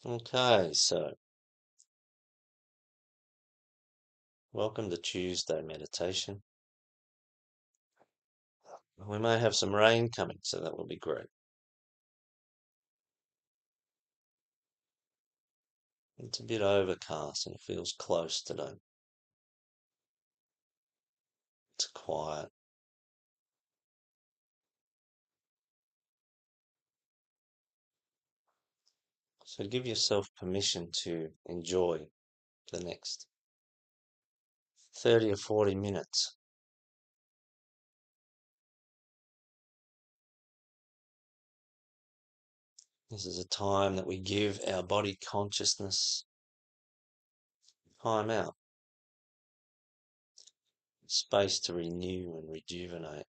Okay, so welcome to Tuesday meditation. We may have some rain coming, so that will be great. It's a bit overcast and it feels close today. It's quiet. So give yourself permission to enjoy the next 30 or 40 minutes. This is a time that we give our body consciousness time out, space to renew and rejuvenate.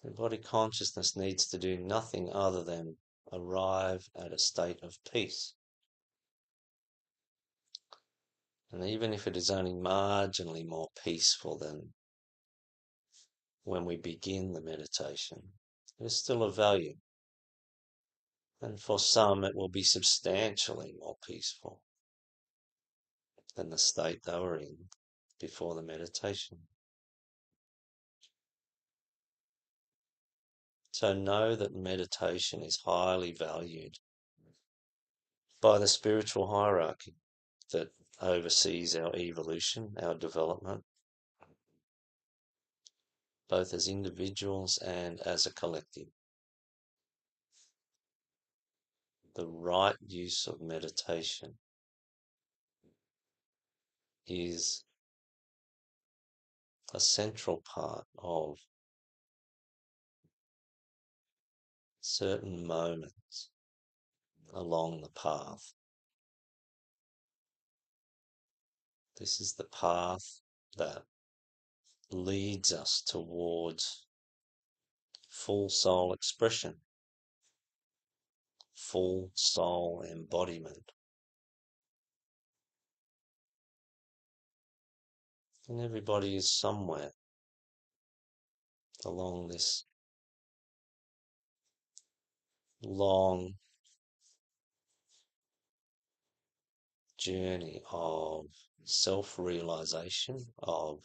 The body consciousness needs to do nothing other than arrive at a state of peace. And even if it is only marginally more peaceful than when we begin the meditation, it is still of value. And for some, it will be substantially more peaceful than the state they were in before the meditation. So know that meditation is highly valued by the spiritual hierarchy that oversees our evolution, our development, both as individuals and as a collective. The right use of meditation is a central part of certain moments along the path. This is the path that leads us towards full soul expression, full soul embodiment. And everybody is somewhere along this long journey of self-realization, of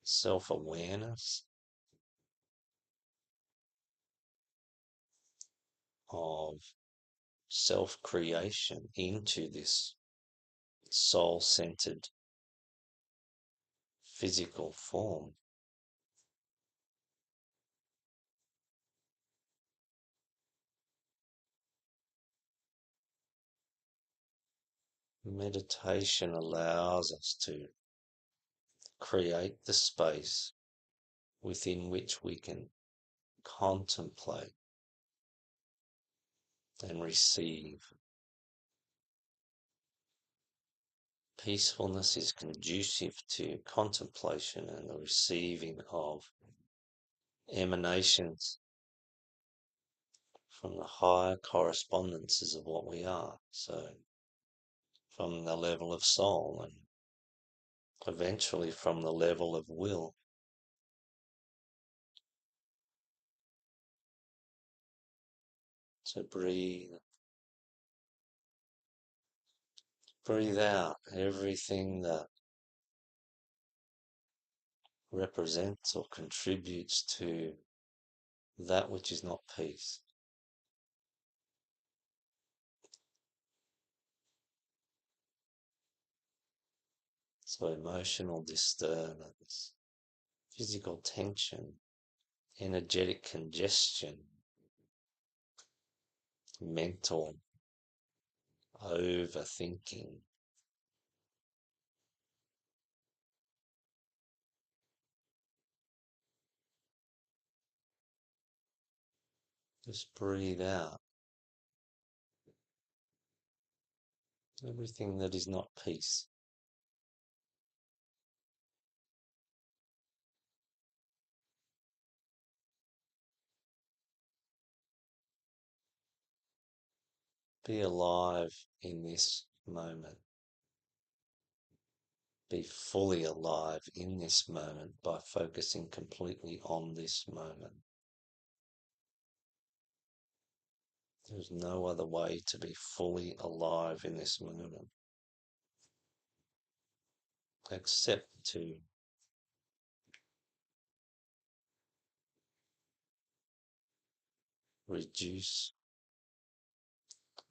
self-awareness, of self-creation into this soul-centered physical form. Meditation allows us to create the space within which we can contemplate and receive. Peacefulness is conducive to contemplation and the receiving of emanations from the higher correspondences of what we are. So, from the level of soul and eventually from the level of will. So breathe out everything that represents or contributes to that which is not peace. So emotional disturbance, physical tension, energetic congestion, mental overthinking. Just breathe out everything that is not peace. Be alive in this moment. Be fully alive in this moment by focusing completely on this moment. There's no other way to be fully alive in this moment except to reduce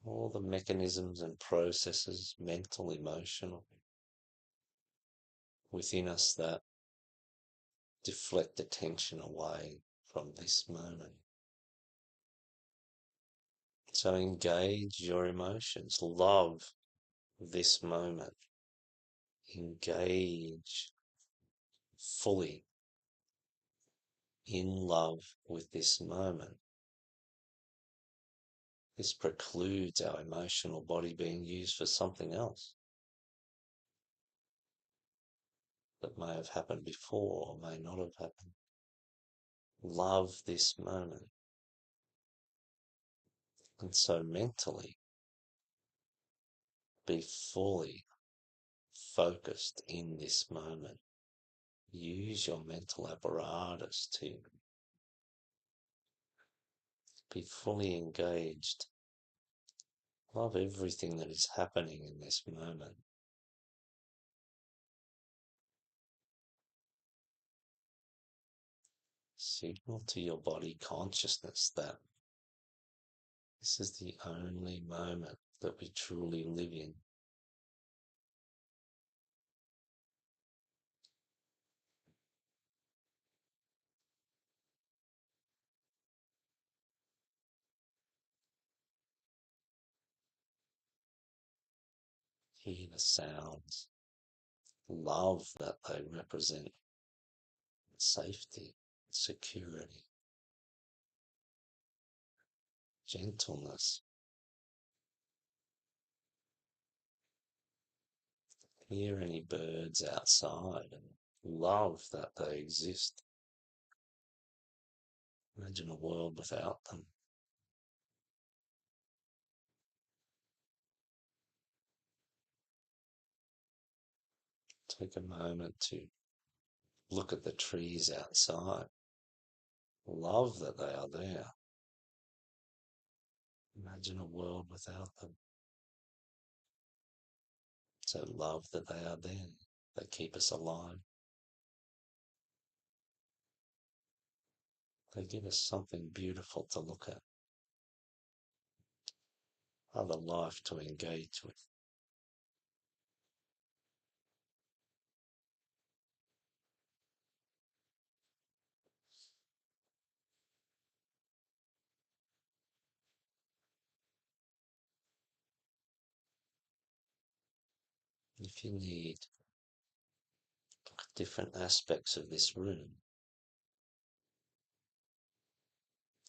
all the mechanisms and processes, mental, emotional, within us that deflect attention away from this moment. So engage your emotions, love this moment, engage fully in love with this moment. This precludes our emotional body being used for something else that may have happened before or may not have happened. Love this moment. And so mentally, be fully focused in this moment. Use your mental apparatus to be fully engaged. Love everything that is happening in this moment. Signal to your body consciousness that this is the only moment that we truly live in. Hear the sounds. Love that they represent. Safety, security, gentleness. Hear any birds outside and love that they exist. Imagine a world without them. Take a moment to look at the trees outside. Love that they are there. Imagine a world without them. So love that they are there. They keep us alive. They give us something beautiful to look at. Other life to engage with. If you need different aspects of this room,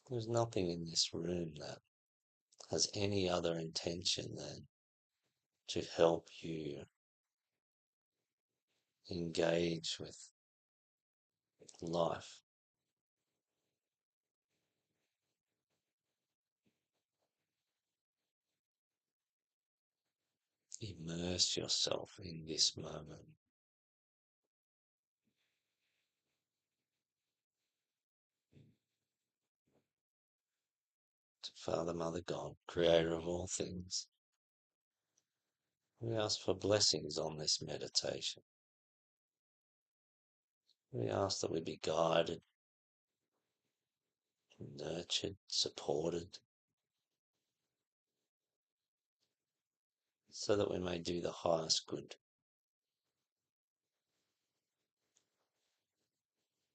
there's nothing in this room that has any other intention than to help you engage with life. Immerse yourself in this moment. To Father, Mother, God, Creator of all things, we ask for blessings on this meditation. We ask that we be guided, nurtured, supported, so that we may do the highest good.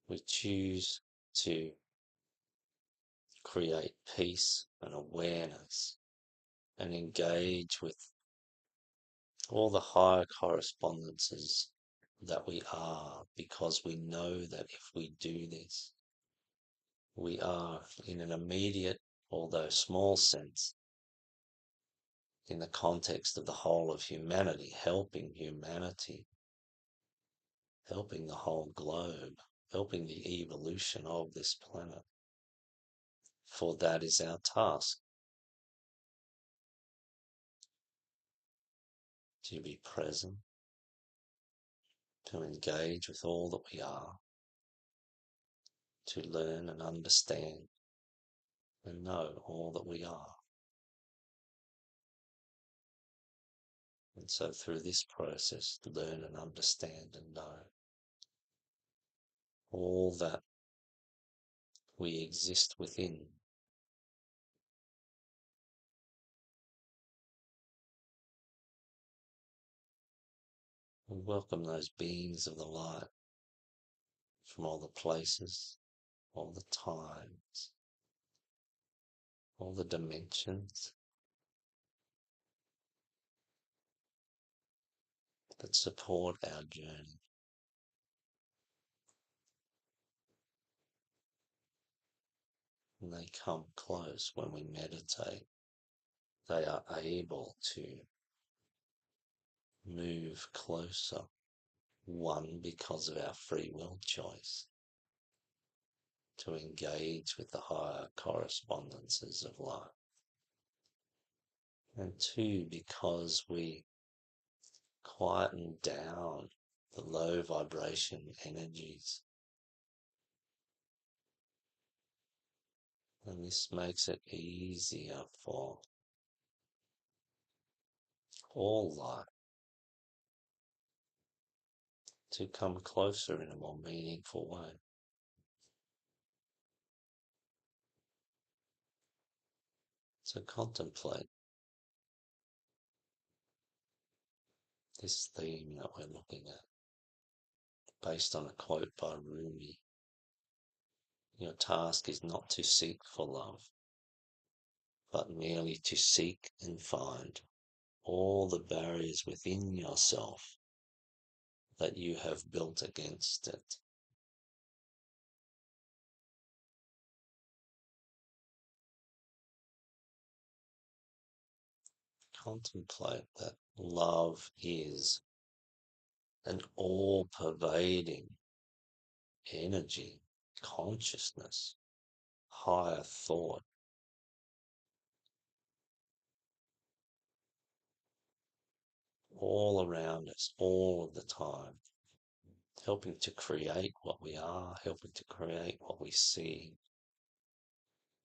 We choose to create peace and awareness and engage with all the higher correspondences that we are, because we know that if we do this, we are, in an immediate, although small sense, in the context of the whole of humanity, helping the whole globe, helping the evolution of this planet. For that is our task, to be present, to engage with all that we are, to learn and understand and know all that we are. And so through this process, learn and understand and know all that we exist within. We welcome those beings of the light from all the places, all the times, all the dimensions that support our journey. And they come close when we meditate. They are able to move closer. One, because of our free will choice to engage with the higher correspondences of life. And two, because we quieten down the low vibration energies. And this makes it easier for all life to come closer in a more meaningful way. So contemplate this theme that we're looking at, based on a quote by Rumi. Your task is not to seek for love, but merely to seek and find all the barriers within yourself that you have built against it. Contemplate that love is an all-pervading energy, consciousness, higher thought, all around us, all of the time, helping to create what we are, helping to create what we see,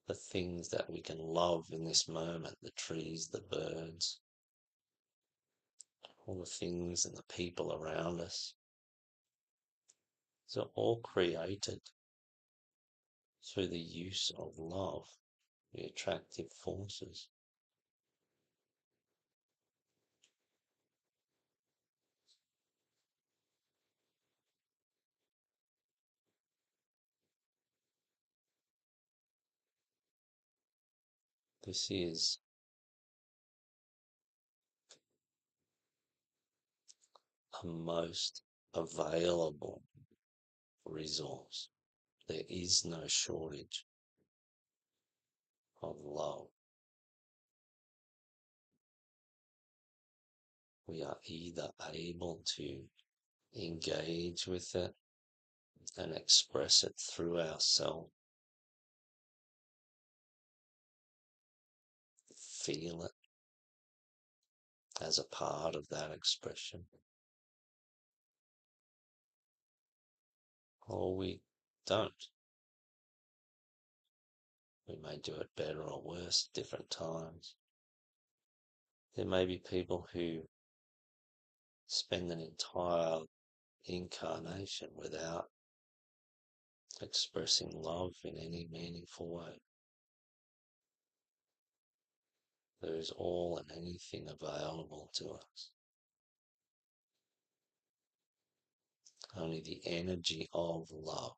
the things that we can love in this moment, the trees, the birds, all the things and the people around us. So all created through the use of love, the attractive forces. This is a most available resource. There is no shortage of love. We are either able to engage with it and express it through ourselves, feel it as a part of that expression, or we don't. We may do it better or worse at different times. There may be people who spend an entire incarnation without expressing love in any meaningful way. There is all and anything available to us. Only the energy of love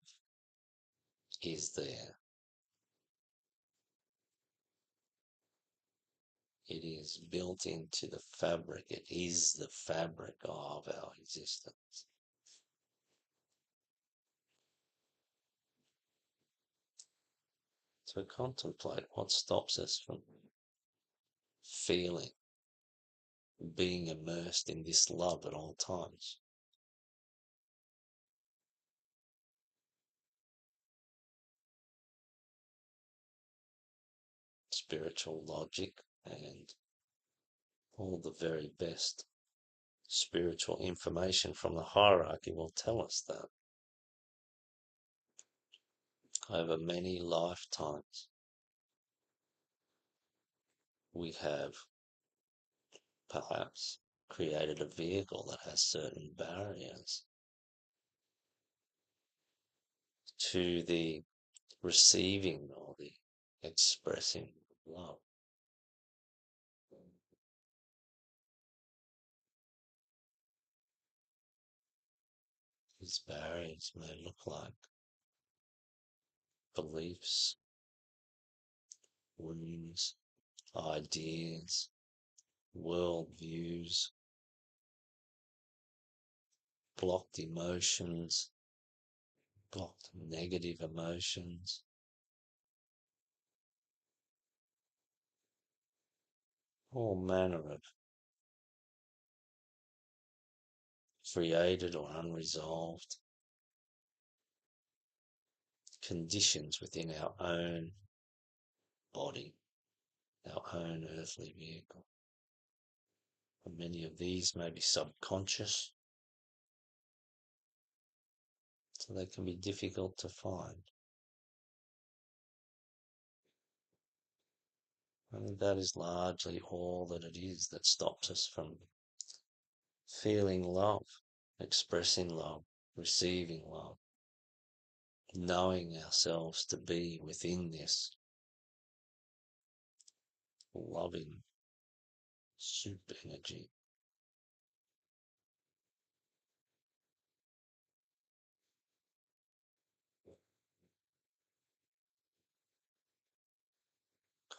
is there. It is built into the fabric. It is the fabric of our existence. So contemplate what stops us from feeling, being immersed in this love at all times. Spiritual logic and all the very best spiritual information from the hierarchy will tell us that over many lifetimes we have perhaps created a vehicle that has certain barriers to the receiving or the expressing of love. These barriers may look like beliefs, wounds, ideas, worldviews, blocked emotions, blocked negative emotions, all manner of created or unresolved conditions within our own body, our own earthly vehicle. And many of these may be subconscious, so they can be difficult to find. And that is largely all that it is that stops us from feeling love, expressing love, receiving love, knowing ourselves to be within this loving super energy.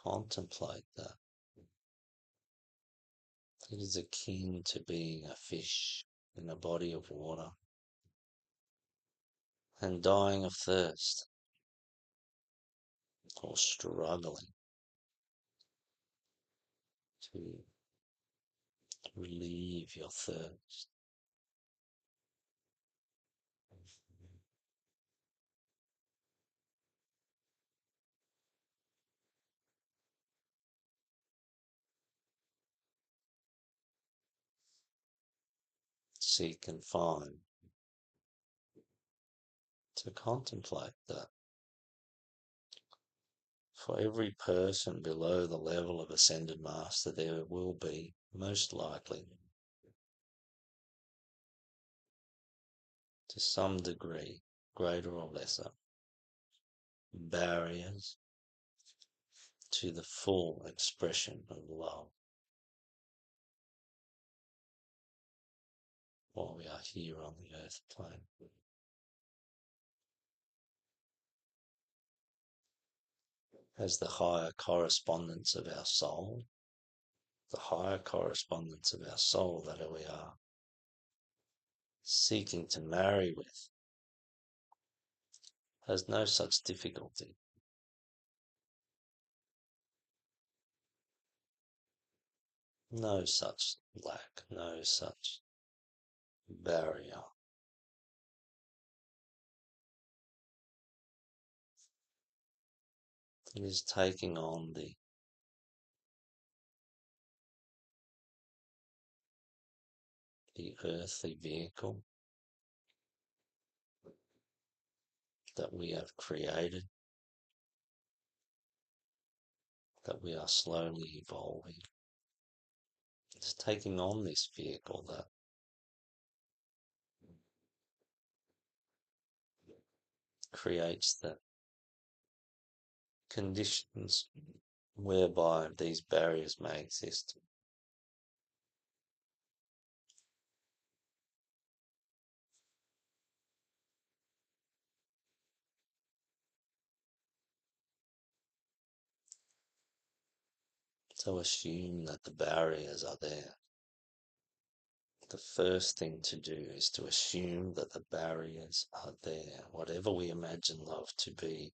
Contemplate that. It is akin to being a fish in a body of water and dying of thirst or struggling to relieve your thirst. Seek and find to contemplate that. For every person below the level of Ascended Master, there will be, most likely, to some degree, greater or lesser, barriers to the full expression of love while we are here on the earth plane. As the higher correspondence of our soul, the higher correspondence of our soul that we are seeking to marry with, has no such difficulty. No such lack, no such barrier. It is taking on the earthly vehicle that we have created, that we are slowly evolving. It's taking on this vehicle that creates the conditions whereby these barriers may exist. So assume that the barriers are there. The first thing to do is to assume that the barriers are there. Whatever we imagine love to be,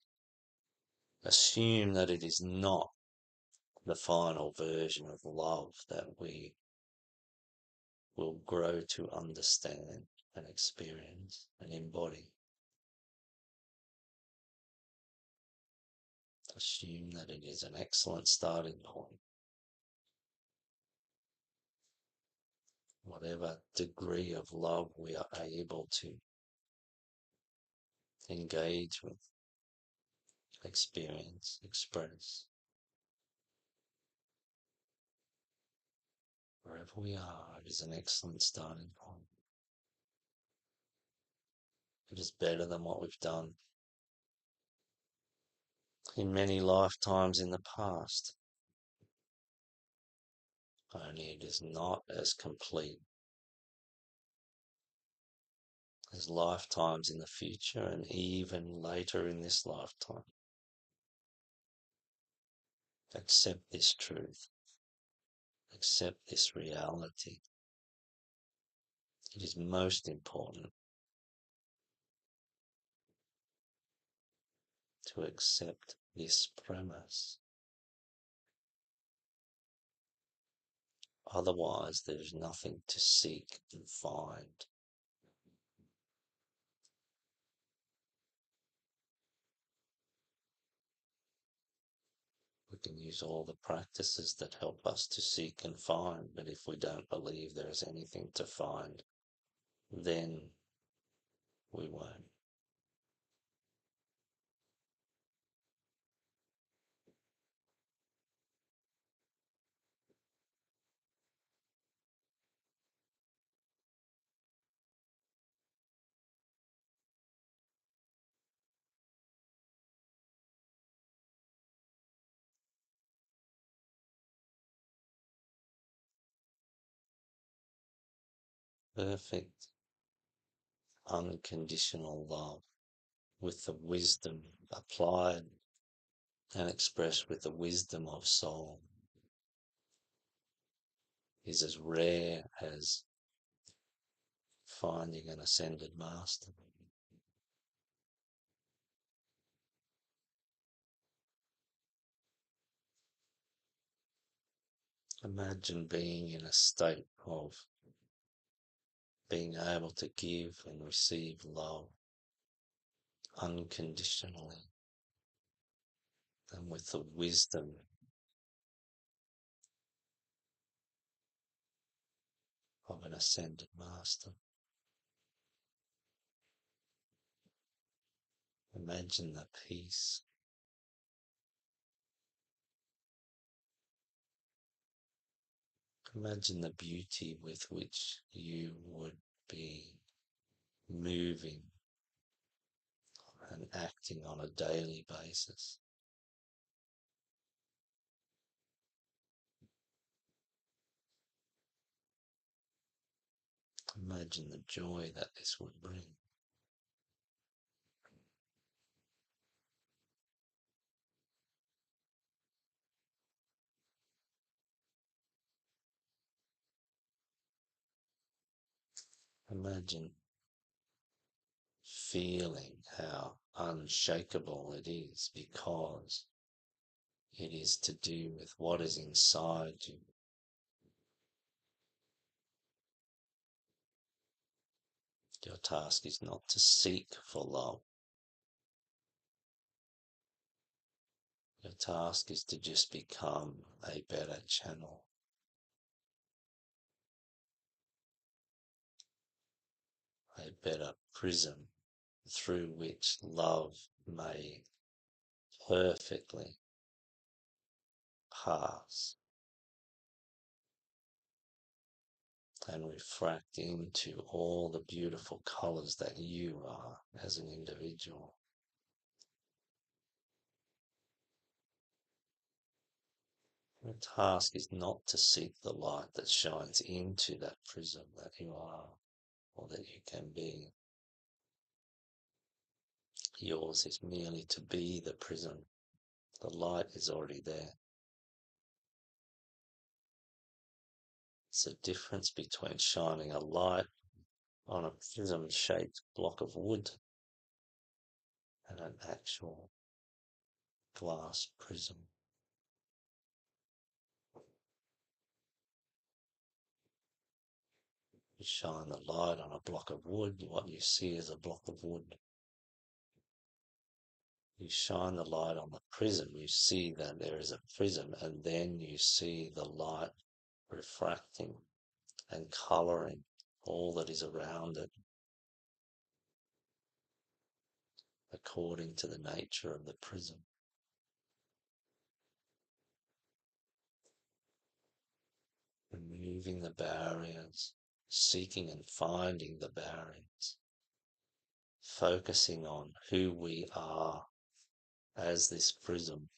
assume that it is not the final version of love that we will grow to understand and experience and embody. Assume that it is an excellent starting point. Whatever degree of love we are able to engage with, experience, express. Wherever we are, it is an excellent starting point. It is better than what we've done in many lifetimes in the past. Only it is not as complete as lifetimes in the future and even later in this lifetime. Accept this truth. Accept this reality. It is most important to accept this premise. Otherwise, there's nothing to seek and find. We can use all the practices that help us to seek and find, but if we don't believe there is anything to find, then we won't. Perfect, unconditional love with the wisdom applied and expressed with the wisdom of soul is as rare as finding an ascended master. Imagine being in a state of being able to give and receive love unconditionally and with the wisdom of an ascended master. Imagine the peace. Imagine the beauty with which you would be moving and acting on a daily basis. Imagine the joy that this would bring. Imagine feeling how unshakable it is because it is to do with what is inside you. Your task is not to seek for love. Your task is to just become a better channel, a better prism through which love may perfectly pass and refract into all the beautiful colors that you are as an individual. Your task is not to seek the light that shines into that prism that you are or that you can be. Yours is merely to be the prism. The light is already there. It's a difference between shining a light on a prism-shaped block of wood and an actual glass prism. You shine the light on a block of wood, what you see is a block of wood. You shine the light on the prism, you see that there is a prism, and then you see the light refracting and colouring all that is around it according to the nature of the prism. removing the barriers, seeking and finding the barriers, focusing on who we are as this prism,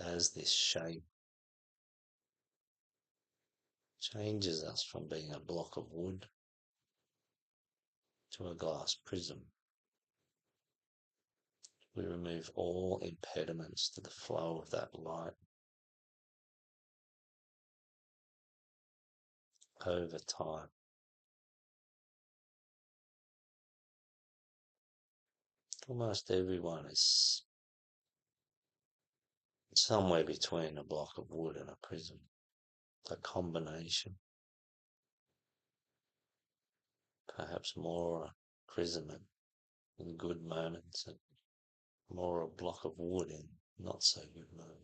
as this shape, changes us from being a block of wood to a glass prism. We remove all impediments to the flow of that light over time. Almost everyone is somewhere between a block of wood and a prism, a combination, perhaps more a prism in good moments and more a block of wood in not so good moments.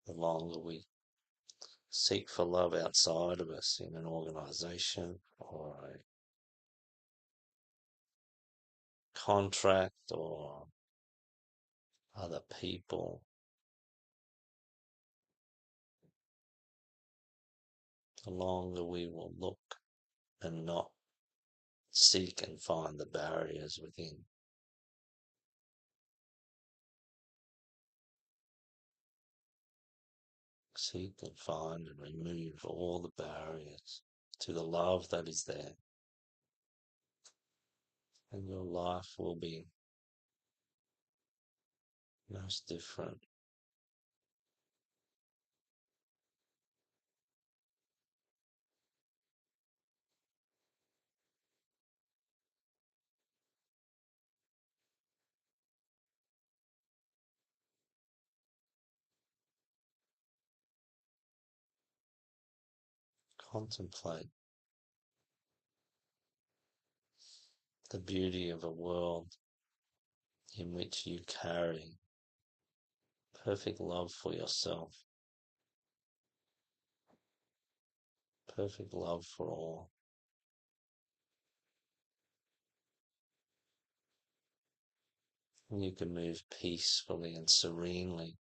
The longer we seek for love outside of us in an organization or a contract or other people, the longer we will look and not seek and find the barriers within. Seek and find and remove all the barriers to the love that is there. And your life will be most different. Contemplate the beauty of a world in which you carry perfect love for yourself, perfect love for all. And you can move peacefully and serenely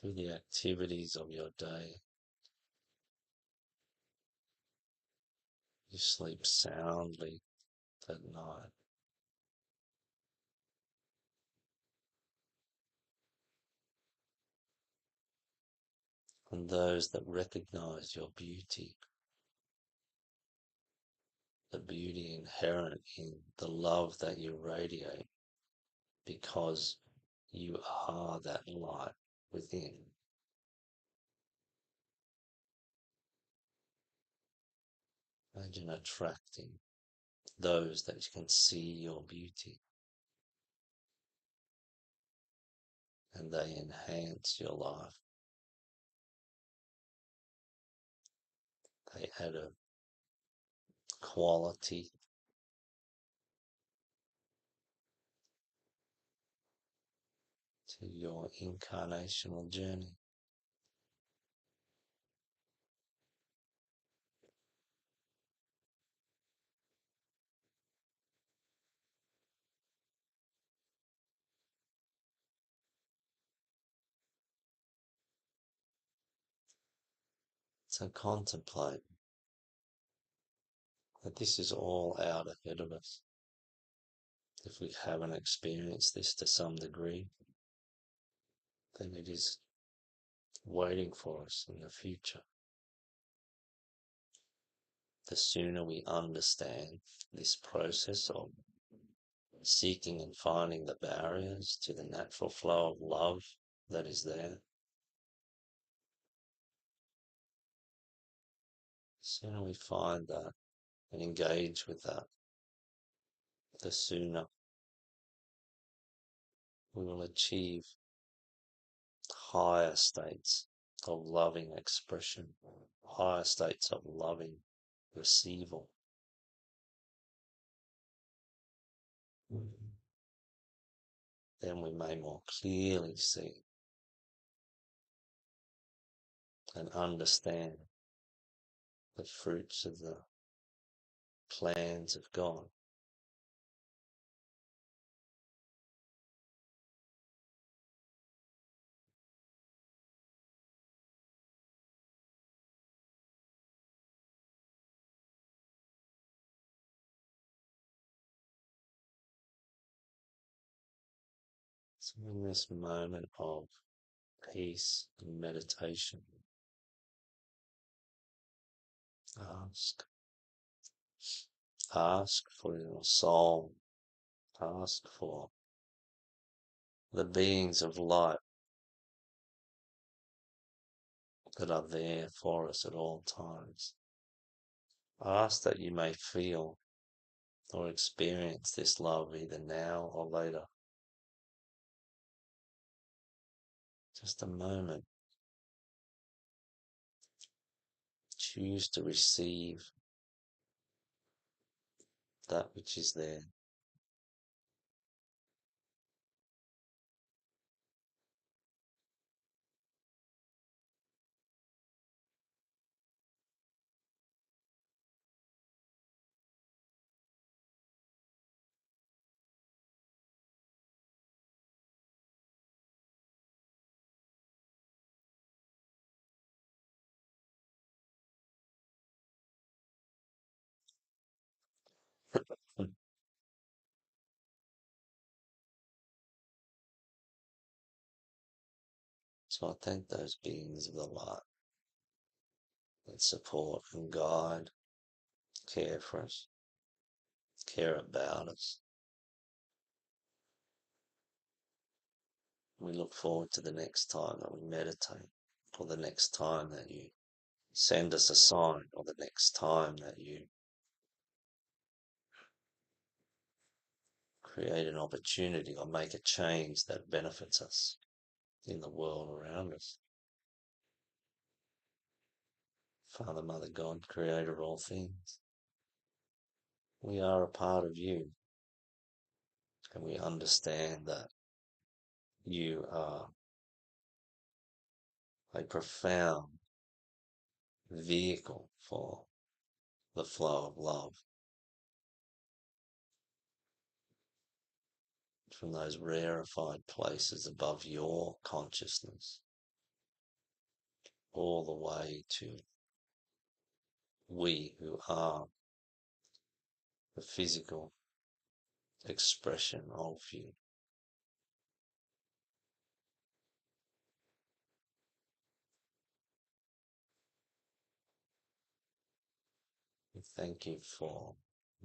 through the activities of your day. You sleep soundly at night. And those that recognize your beauty, the beauty inherent in the love that you radiate because you are that light within. Imagine attracting those that can see your beauty and they enhance your life. They add a quality to your incarnational journey. So contemplate that this is all out ahead of us. If we haven't experienced this to some degree, then it is waiting for us in the future. The sooner we understand this process of seeking and finding the barriers to the natural flow of love that is there, the sooner we find that and engage with that, the sooner we will achieve higher states of loving expression, higher states of loving receival. Then we may more clearly see and understand the fruits of the plans of God. So in this moment of peace and meditation, ask. Ask for your soul. Ask for the beings of light that are there for us at all times. Ask that you may feel or experience this love either now or later. Just a moment. Choose to receive that which is there. So I thank those beings of the light that support and guide, care for us, care about us. We look forward to the next time that we meditate, or the next time that you send us a sign, or the next time that you create an opportunity or make a change that benefits us in the world around us. Father, Mother, God, Creator of all things, we are a part of you, and we understand that you are a profound vehicle for the flow of love from those rarefied places above your consciousness all the way to we who are the physical expression of you. We thank you for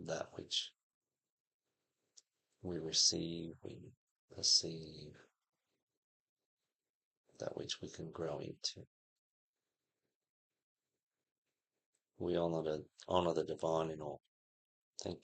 that which we receive, we perceive, that which we can grow into. We honor the divine in all. Thank you.